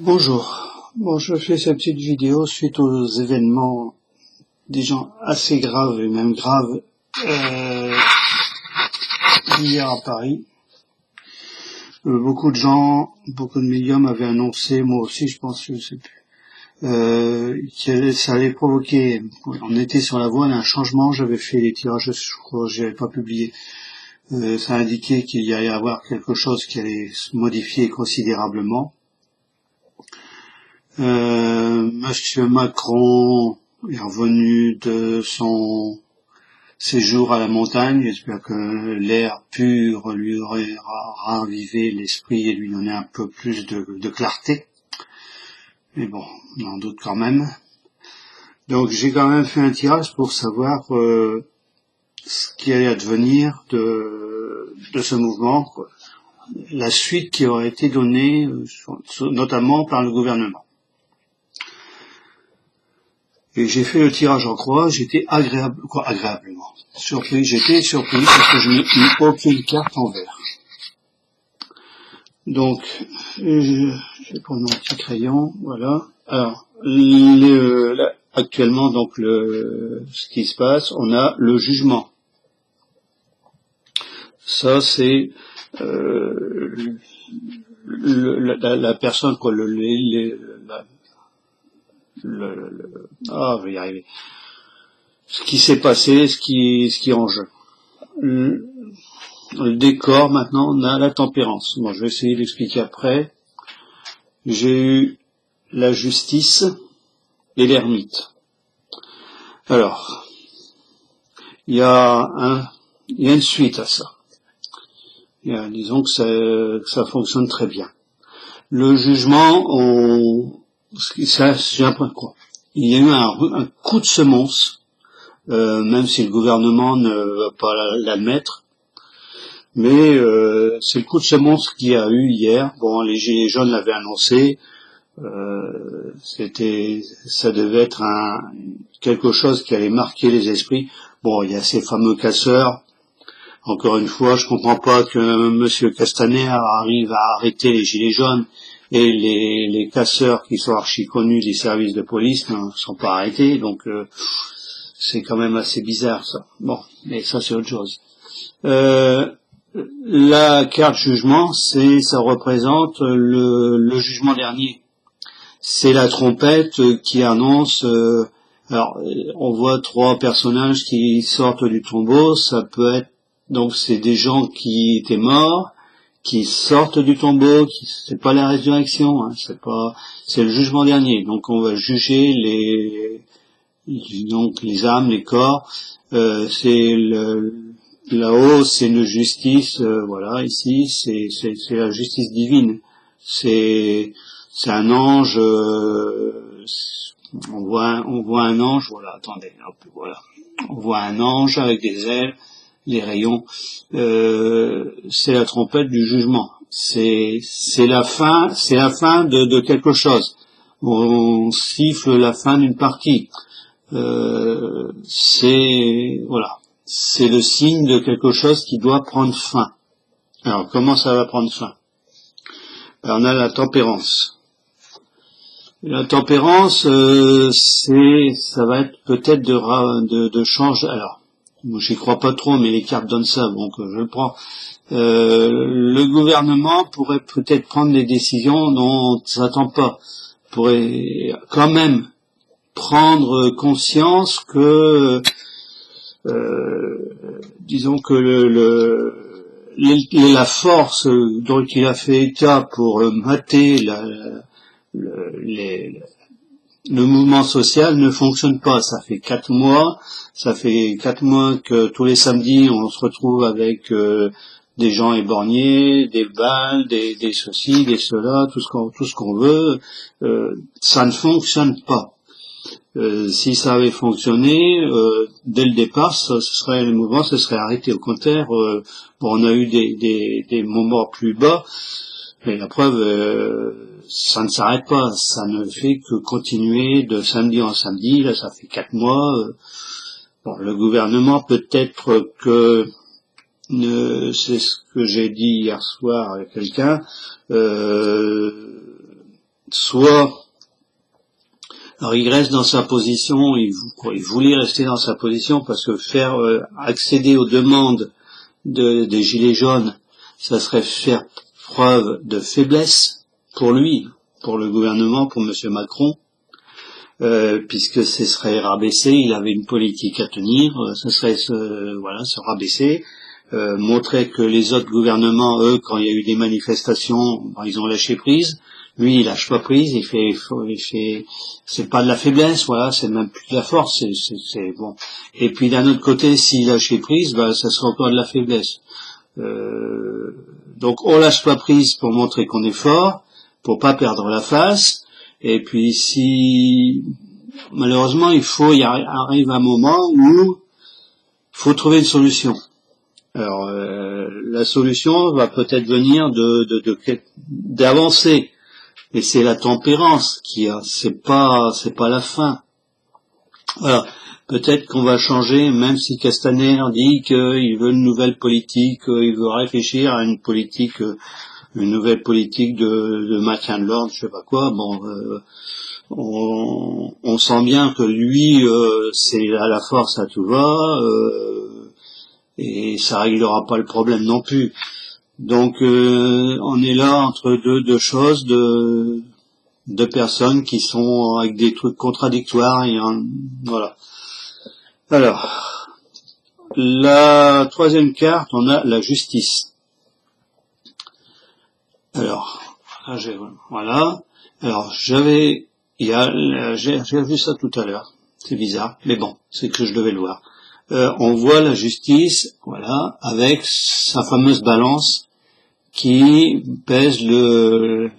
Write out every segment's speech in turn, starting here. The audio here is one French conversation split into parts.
Bonjour. Bon, je fais cette petite vidéo suite aux événements, disons, assez graves et même graves hier à Paris. Beaucoup de gens, beaucoup de médiums avaient annoncé, moi aussi je pense, je sais plus, que ça allait provoquer, on était sur la voie d'un changement, j'avais fait les tirages, je crois que j'avais pas publié, ça indiquait qu'il y allait y avoir quelque chose qui allait se modifier considérablement. Monsieur Macron est revenu de son séjour à la montagne. J'espère que l'air pur lui aurait ravivé l'esprit et lui donné un peu plus de clarté. Mais bon, on en doute quand même. Donc j'ai quand même fait un tirage pour savoir ce qui allait advenir de ce mouvement, quoi. La suite qui aurait été donnée, notamment par le gouvernement. Et j'ai fait le tirage en croix, j'étais agréablement surpris, j'étais surpris parce que je n'ai eu aucune carte en vert. Donc, je vais prendre mon petit crayon, voilà. Alors, là, actuellement, donc, ce qui se passe, on a le jugement. Ça, c'est la personne, quoi, je vais y arriver. Ce qui s'est passé, ce qui est en jeu. Le décor, maintenant, on a la tempérance. Bon, je vais essayer d'expliquer après. J'ai eu la justice et l'ermite. Alors, il y a une suite à ça. Disons que ça fonctionne très bien. Le jugement, c'est un point quoi. Il y a eu un coup de semonce, même si le gouvernement ne va pas l'admettre, mais c'est le coup de semonce qu'il y a eu hier. Bon, les Gilets jaunes l'avaient annoncé, ça devait être quelque chose qui allait marquer les esprits. Bon, il y a ces fameux casseurs. Encore une fois, je comprends pas que Monsieur Castaner arrive à arrêter les Gilets jaunes et les casseurs qui sont archi connus des services de police ne sont pas arrêtés, donc c'est quand même assez bizarre ça. Bon, mais ça c'est autre chose. La carte jugement, ça représente le jugement dernier. C'est la trompette qui annonce. Alors, on voit trois personnages qui sortent du tombeau. Ça peut être donc c'est des gens qui étaient morts, qui sortent du tombeau. C'est pas la résurrection, hein, c'est le jugement dernier. Donc on va juger les âmes, les corps. Là-haut, c'est une justice, voilà, ici, c'est la justice divine. C'est un ange, on voit un ange, voilà, attendez, hop, voilà. On voit un ange avec des ailes, les rayons, c'est la trompette du jugement. C'est la fin de quelque chose. On siffle la fin d'une partie. C'est le signe de quelque chose qui doit prendre fin. Alors, comment ça va prendre fin? Alors, on a la tempérance. La tempérance, ça va être peut-être de changer. Alors, moi, j'y crois pas trop, mais les cartes donnent ça, donc je le prends. Le gouvernement pourrait peut-être prendre des décisions dont on ne s'attend pas. Pourrait quand même prendre conscience que disons que la force dont il a fait état pour mater le mouvement social ne fonctionne pas. Ça fait 4 mois que tous les samedis on se retrouve avec des gens éborgnés, des balles, des ceci, des cela, tout ce qu'on veut. Ça ne fonctionne pas. Si ça avait fonctionné dès le départ, le mouvement se serait arrêté. Au contraire, on a eu des moments plus bas, mais la preuve, ça ne s'arrête pas. Ça ne fait que continuer de samedi en samedi. Là, ça fait 4 mois. Bon, le gouvernement, peut-être que c'est ce que j'ai dit hier soir à quelqu'un. soit, alors il reste dans sa position, il voulait rester dans sa position parce que faire accéder aux demandes des Gilets jaunes, ça serait faire preuve de faiblesse pour lui, pour le gouvernement, pour Monsieur Macron, puisque ce serait rabaisser, il avait une politique à tenir, ce serait se rabaisser, montrer que les autres gouvernements, eux, quand il y a eu des manifestations, ils ont lâché prise. Lui, il lâche pas prise, il fait, c'est pas de la faiblesse, voilà, c'est même plus de la force, c'est bon. Et puis d'un autre côté, s'il lâchait prise, ça serait encore de la faiblesse. Donc on lâche pas prise pour montrer qu'on est fort, pour pas perdre la face. Et puis si malheureusement il arrive un moment où faut trouver une solution. Alors la solution va peut-être venir d'avancer. Et c'est la tempérance c'est pas la fin. Voilà. Peut-être qu'on va changer, même si Castaner dit qu'il veut une nouvelle politique, il veut réfléchir à une nouvelle politique de maintien de l'ordre, je sais pas quoi. Bon, on sent bien que lui, c'est à la force à tout va, et ça réglera pas le problème non plus. Donc on est là entre deux choses, deux personnes qui sont avec des trucs contradictoires et voilà. Alors, la troisième carte, on a la justice. Alors, voilà. Alors j'ai vu ça tout à l'heure. C'est bizarre, mais bon, c'est que je devais le voir. On voit la justice, voilà, avec sa fameuse balance qui pèse le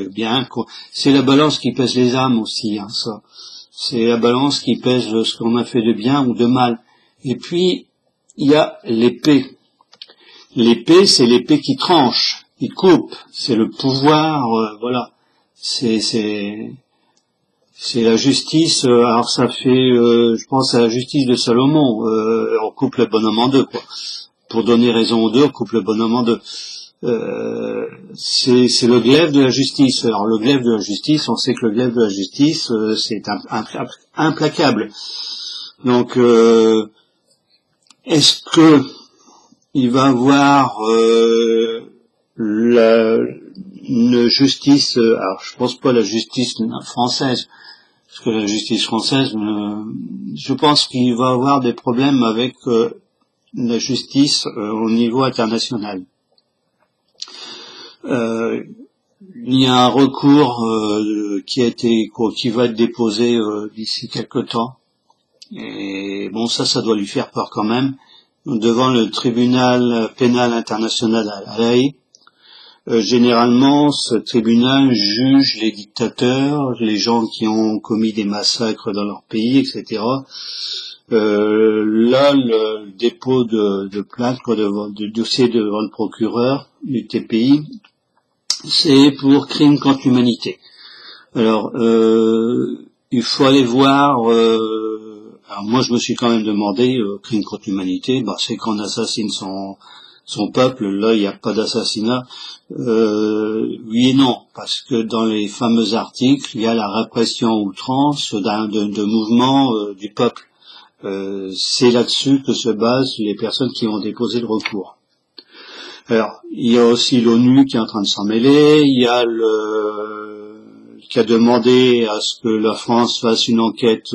bien. C'est la balance qui pèse les âmes aussi, hein, ça. C'est la balance qui pèse ce qu'on a fait de bien ou de mal. Et puis, il y a l'épée. L'épée, c'est l'épée qui tranche, qui coupe. C'est le pouvoir, voilà. C'est la justice. Alors ça fait, je pense à la justice de Salomon. On coupe le bonhomme en deux, quoi. Pour donner raison aux deux, on coupe le bonhomme en deux. C'est le glaive de la justice. Alors le glaive de la justice, on sait que le glaive de la justice, c'est implacable. Donc, est-ce que il va avoir une justice, alors je pense pas la justice française, parce que la justice française, je pense qu'il va avoir des problèmes avec la justice au niveau international. Il y a un recours qui va être déposé d'ici quelque temps, et bon, ça doit lui faire peur quand même, devant le tribunal pénal international à La Haye. Généralement, ce tribunal juge les dictateurs, les gens qui ont commis des massacres dans leur pays, etc. Là, le dépôt de plainte, de dossier devant le procureur du TPI, c'est pour crime contre l'humanité. Alors, il faut aller voir. Alors moi, je me suis quand même demandé, crime contre l'humanité, c'est qu'on assassine son peuple. Là, il n'y a pas d'assassinat. Oui et non, parce que dans les fameux articles, il y a la répression à outrance de mouvements du peuple. C'est là-dessus que se basent les personnes qui ont déposé le recours. Alors, il y a aussi l'ONU qui est en train de s'en mêler, il y a qui a demandé à ce que la France fasse une enquête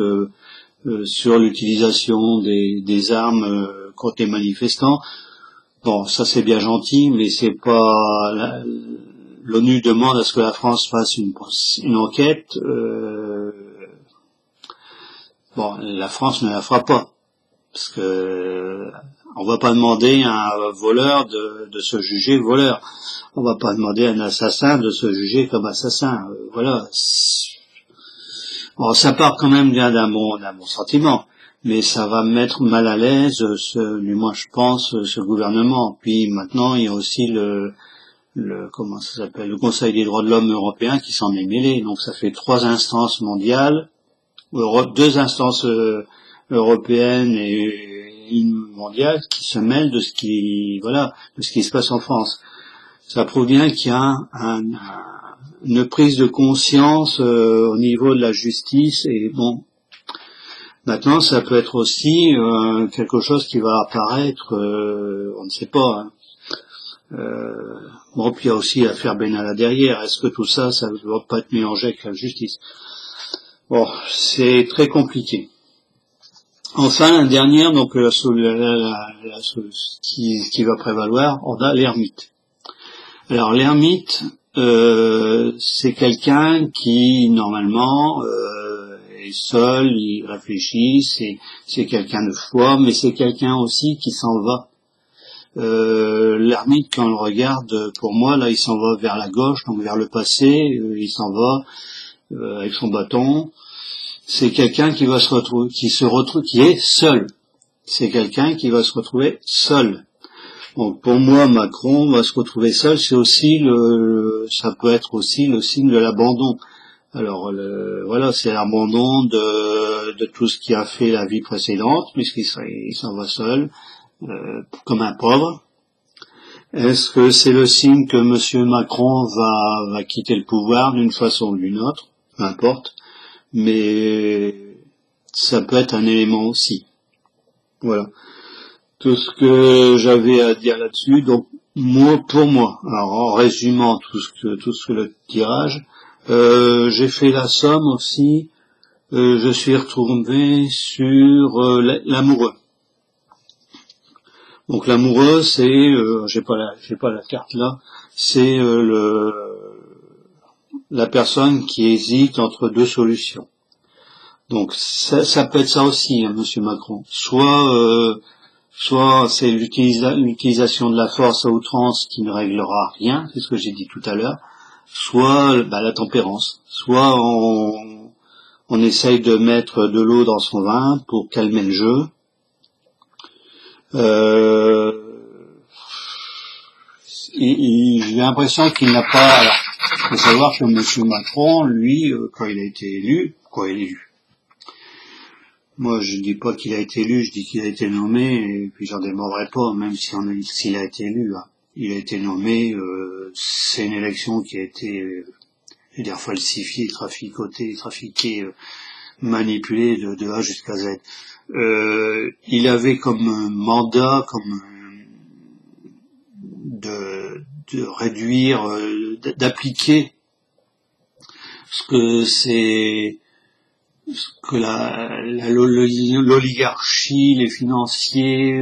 sur l'utilisation des armes contre les manifestants. Bon, ça c'est bien gentil, mais c'est pas l'ONU demande à ce que la France fasse une enquête. Bon, la France ne la fera pas, parce que on va pas demander à un voleur de se juger voleur. On va pas demander à un assassin de se juger comme assassin. Voilà. Bon, ça part quand même bien d'un bon sentiment, mais ça va mettre mal à l'aise, moi je pense, ce gouvernement. Puis maintenant, il y a aussi comment ça s'appelle, le Conseil des droits de l'homme européen qui s'en est mêlé. Donc ça fait 3 instances mondiales, 2 instances européennes et une mondiale qui se mêlent de ce qui se passe en France. Ça prouve bien qu'il y a une prise de conscience au niveau de la justice. Et bon, maintenant ça peut être aussi quelque chose qui va apparaître, on ne sait pas. Hein. Bon, puis il y a aussi l'affaire Benalla derrière. Est-ce que tout ça, ça ne doit pas être mélangé avec la justice? Bon, c'est très compliqué. Enfin, la dernière, donc qui va prévaloir, on a l'ermite. Alors l'ermite, c'est quelqu'un qui normalement est seul, il réfléchit, c'est quelqu'un de foi, mais c'est quelqu'un aussi qui s'en va. L'ermite, quand on le regarde, pour moi, là, il s'en va vers la gauche, donc vers le passé, il s'en va avec son bâton. C'est quelqu'un qui va se retrouver, qui est seul. C'est quelqu'un qui va se retrouver seul. Donc pour moi, Macron va se retrouver seul. C'est aussi ça peut être aussi le signe de l'abandon. Alors voilà, c'est l'abandon de tout ce qui a fait la vie précédente, puisqu'il s'en va seul, comme un pauvre. Est-ce que c'est le signe que Monsieur Macron va quitter le pouvoir d'une façon ou d'une autre? Peu importe. Mais ça peut être un élément aussi. Voilà. Tout ce que j'avais à dire là-dessus. Donc, pour moi, alors en résumant tout ce que le tirage, j'ai fait la somme aussi. Je suis retourné sur l'amoureux. Donc l'amoureux, c'est, j'ai pas la carte là, c'est la personne qui hésite entre deux solutions. Donc ça peut être ça aussi, hein, Monsieur Macron. Soit c'est l'utilisation de la force à outrance qui ne réglera rien, c'est ce que j'ai dit tout à l'heure. Soit la tempérance. Soit on essaye de mettre de l'eau dans son vin pour calmer le jeu. J'ai l'impression qu'il n'a pas. Alors, faut savoir que Monsieur Macron, lui, quand il a été élu, moi je dis pas qu'il a été élu, je dis qu'il a été nommé, et puis j'en démordrai pas, même s'il a été élu. Hein. Il a été nommé, c'est une élection qui a été, je veux dire, falsifiée, trafiquée, manipulée de A jusqu'à Z. Il avait comme mandat, de réduire, d'appliquer ce que l'oligarchie, les financiers,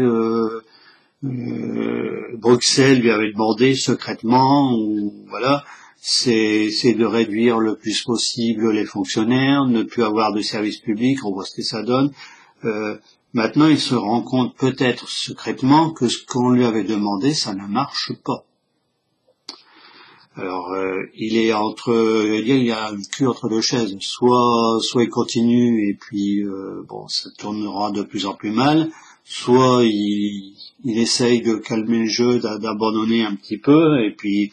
Bruxelles lui avait demandé secrètement, ou voilà, c'est de réduire le plus possible les fonctionnaires, ne plus avoir de service public, on voit ce que ça donne. Maintenant, il se rend compte peut-être secrètement que ce qu'on lui avait demandé, ça ne marche pas. Alors, il y a le cul entre deux chaises. Soit il continue et puis ça tournera de plus en plus mal. Soit il essaye de calmer le jeu, d'abandonner un petit peu, et puis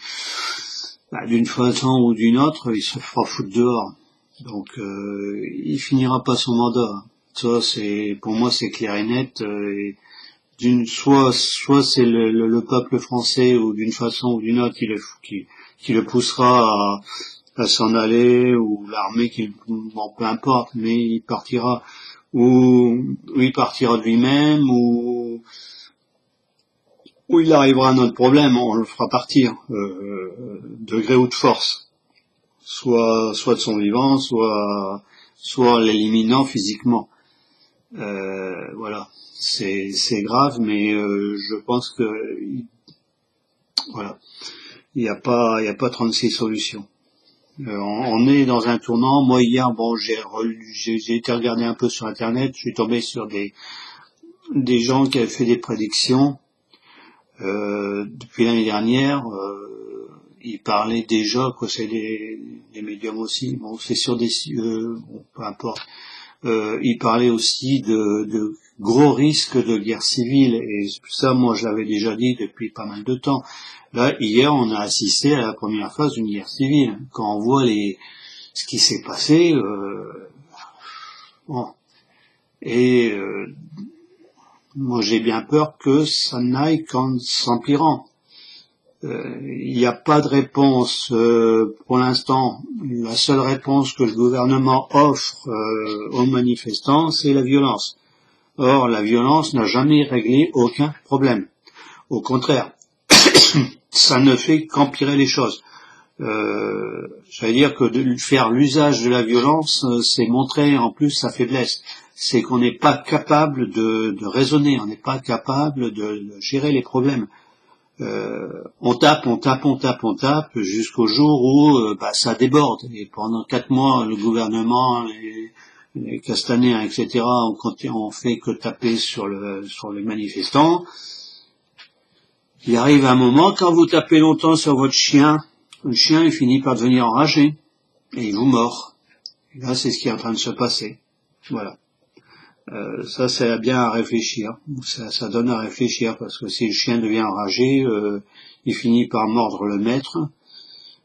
d'une façon ou d'une autre, il se fera foutre dehors. Donc, il finira pas son mandat. Ça, pour moi, c'est clair et net. Soit c'est le peuple français, ou d'une façon ou d'une autre, qui le poussera à s'en aller, ou l'armée peu importe, mais il partira, ou il partira de lui-même, ou il arrivera à notre problème, on le fera partir, de gré ou de force, soit de son vivant, soit en l'éliminant physiquement. Voilà, c'est grave, mais je pense que voilà, il n'y a pas 36 solutions. On est dans un tournant. Moi hier, j'ai été regarder un peu sur internet, je suis tombé sur des gens qui avaient fait des prédictions depuis l'année dernière. Ils parlaient déjà, c'est des médiums aussi. Bon, c'est sur des peu importe. Il parlait aussi de gros risques de guerre civile, et ça, moi, je l'avais déjà dit depuis pas mal de temps. Là, hier, on a assisté à la première phase d'une guerre civile. Quand on voit ce qui s'est passé, bon, et moi, j'ai bien peur que ça n'aille qu'en s'empirant. Il n'y a pas de réponse pour l'instant. La seule réponse que le gouvernement offre aux manifestants, c'est la violence. Or, la violence n'a jamais réglé aucun problème. Au contraire, ça ne fait qu'empirer les choses. J'allais dire que de faire l'usage de la violence, c'est montrer en plus sa faiblesse. C'est qu'on n'est pas capable de raisonner, on n'est pas capable de gérer les problèmes. On tape jusqu'au jour où ça déborde. Et pendant 4 mois, le gouvernement, les Castaner, etc., on fait que taper sur les manifestants. Il arrive un moment, quand vous tapez longtemps sur votre chien, le chien il finit par devenir enragé et il vous mord. Et là, c'est ce qui est en train de se passer. Voilà. Ça, c'est bien à réfléchir. Ça donne à réfléchir parce que si le chien devient enragé, il finit par mordre le maître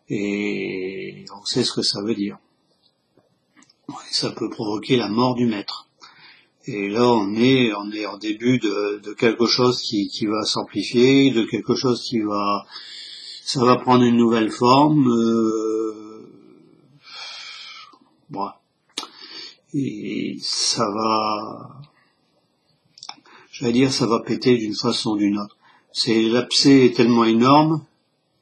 et on sait ce que ça veut dire. Et ça peut provoquer la mort du maître. Et là, on est en début de quelque chose qui va s'amplifier, de quelque chose ça va prendre une nouvelle forme. Bon. Et ça va péter d'une façon ou d'une autre. L'abcès est tellement énorme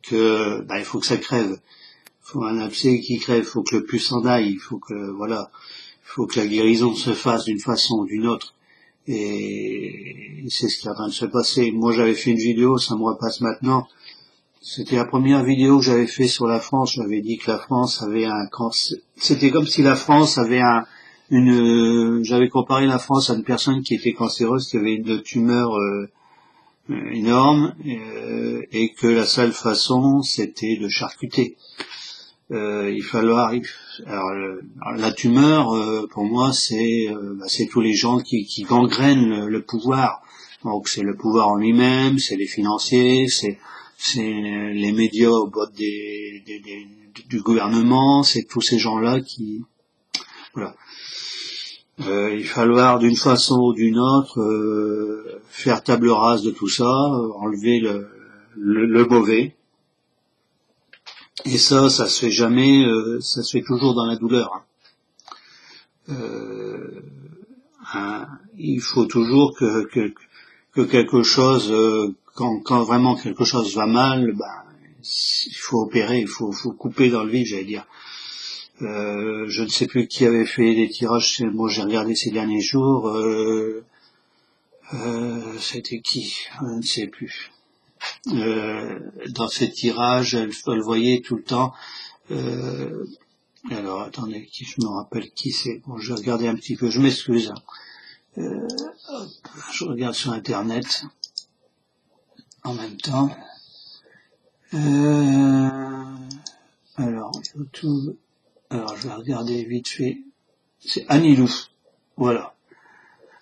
que, il faut que ça crève. Il faut un abcès qui crève, il faut que le pus s'en aille, il faut que la guérison se fasse d'une façon ou d'une autre. Et c'est ce qui est en train de se passer. Moi, j'avais fait une vidéo, ça me repasse maintenant. C'était la première vidéo que j'avais fait sur la France. J'avais dit que la France avait un cancer. C'était comme si la France avait j'avais comparé la France à une personne qui était cancéreuse, qui avait une tumeur énorme, et que la seule façon, c'était de charcuter. Alors, la tumeur, pour moi, c'est tous les gens qui gangrènent le pouvoir. Donc, c'est le pouvoir en lui-même, c'est les financiers, c'est les médias au bord du gouvernement, c'est tous ces gens-là qui, voilà. Il va falloir d'une façon ou d'une autre faire table rase de tout ça, enlever le mauvais. Et ça se fait jamais, ça se fait toujours dans la douleur. Il faut toujours que quelque chose, quand vraiment quelque chose va mal, il faut opérer, il faut couper dans le vif, j'allais dire. Je ne sais plus qui avait fait des tirages, moi j'ai regardé ces derniers jours, c'était qui, je ne sais plus. Dans ces tirages, elle le voyait tout le temps. Alors attendez, je me rappelle qui c'est. Bon, je vais regarder un petit peu, je m'excuse. Je regarde sur internet en même temps. Alors, YouTube. Alors, je vais regarder vite fait. C'est Anilou. Voilà.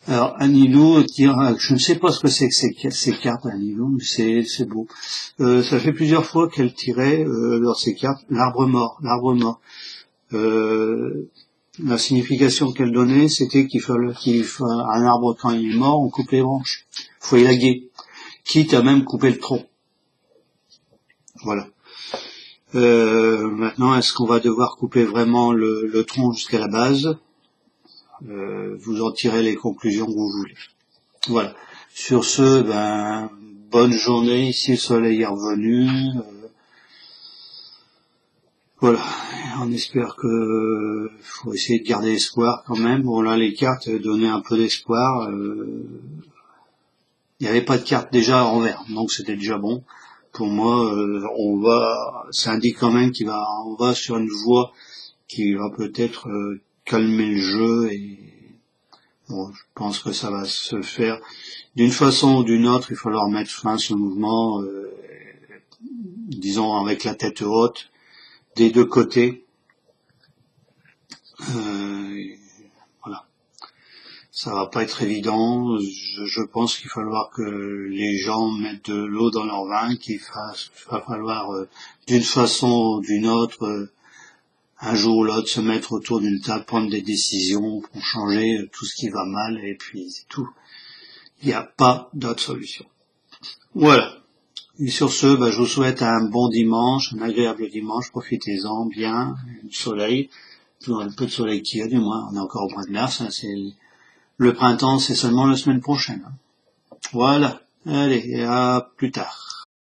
Alors, Anilou tire, je ne sais pas ce que c'est que ces cartes, Anilou, mais c'est beau. Ça fait plusieurs fois qu'elle tirait, dans ces cartes, l'arbre mort. La signification qu'elle donnait, c'était qu'il fallait un arbre, quand il est mort, on coupe les branches. Faut élaguer. Quitte à même couper le tronc. Voilà. Maintenant, est-ce qu'on va devoir couper vraiment le tronc jusqu'à la base? Vous en tirez les conclusions que vous voulez. Voilà. Sur ce, bonne journée. Ici, le soleil est revenu. Voilà. On espère que faut essayer de garder espoir quand même. Bon, là, les cartes donnaient un peu d'espoir. Il n'y avait pas de carte déjà à envers, donc c'était déjà bon. Pour moi, ça indique quand même on va sur une voie qui va peut-être calmer le jeu et bon, je pense que ça va se faire d'une façon ou d'une autre. Il va falloir mettre fin à ce mouvement, disons avec la tête haute, des deux côtés. Voilà. Ça va pas être évident. Je pense qu'il va falloir que les gens mettent de l'eau dans leur vin, qu'il va falloir d'une façon ou d'une autre, un jour ou l'autre, se mettre autour d'une table, prendre des décisions pour changer tout ce qui va mal, et puis c'est tout. Il n'y a pas d'autre solution. Voilà. Et sur ce, je vous souhaite un bon dimanche, un agréable dimanche, profitez-en bien, du soleil, un peu de soleil qu'il y a du moins, on est encore au mois de mars, hein, le printemps c'est seulement la semaine prochaine. Hein. Voilà, allez, et à plus tard.